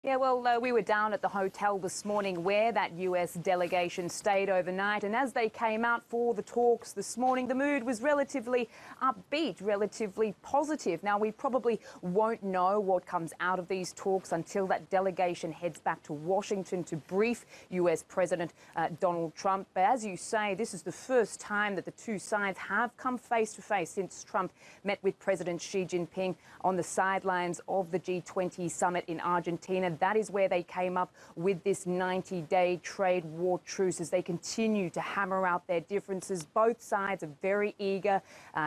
Yeah, well, we were down at the hotel this morning where that US delegation stayed overnight, and as they came out for the talks this morning, the mood was relatively upbeat, relatively positive. Now, we probably won't know what comes out of these talks until that delegation heads back to Washington to brief US President Donald Trump. But as you say, this is the first time that the two sides have come face to face since Trump met with President Xi Jinping on the sidelines of the G20 summit in Argentina. That is where they came up with this 90-day trade war truce as they continue to hammer out their differences. Both sides are very eager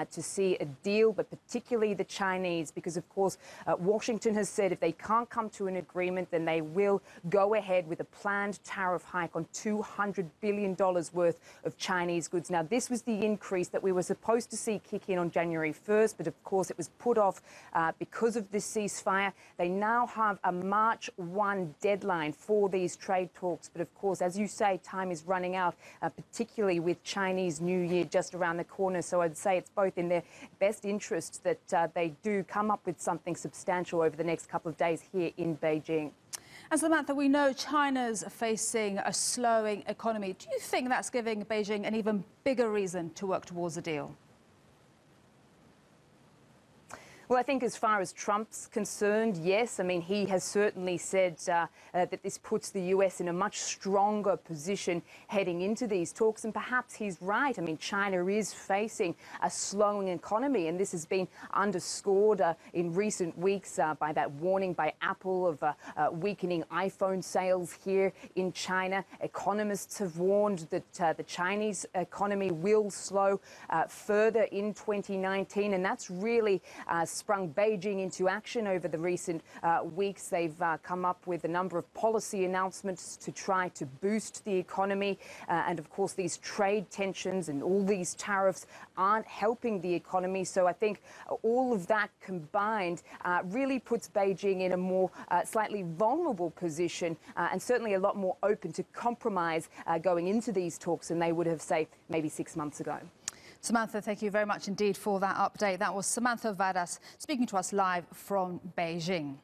to see a deal, but particularly the Chinese, because, of course, Washington has said if they can't come to an agreement, then they will go ahead with a planned tariff hike on $200 billion worth of Chinese goods. Now, this was the increase that we were supposed to see kick in on January 1st, but, of course, it was put off because of this ceasefire. They now have a March 1 deadline for these trade talks. But of course, as you say, time is running out, particularly with Chinese New Year just around the corner. So I'd say it's both in their best interest that they do come up with something substantial over the next couple of days here in Beijing. And Samantha, we know China's facing a slowing economy. Do you think that's giving Beijing an even bigger reason to work towards a deal? Well, I think as far as Trump's concerned, yes. I mean, he has certainly said that this puts the US in a much stronger position heading into these talks. And perhaps he's right. I mean, China is facing a slowing economy, and this has been underscored in recent weeks by that warning by Apple of weakening iPhone sales here in China. Economists have warned that the Chinese economy will slow further in 2019, and that's really sprung Beijing into action over the recent weeks. They've come up with a number of policy announcements to try to boost the economy. And of course, these trade tensions and all these tariffs aren't helping the economy. So I think all of that combined really puts Beijing in a more slightly vulnerable position and certainly a lot more open to compromise going into these talks than they would have, say, maybe 6 months ago. Samantha, thank you very much indeed for that update. That was Samantha Vadas speaking to us live from Beijing.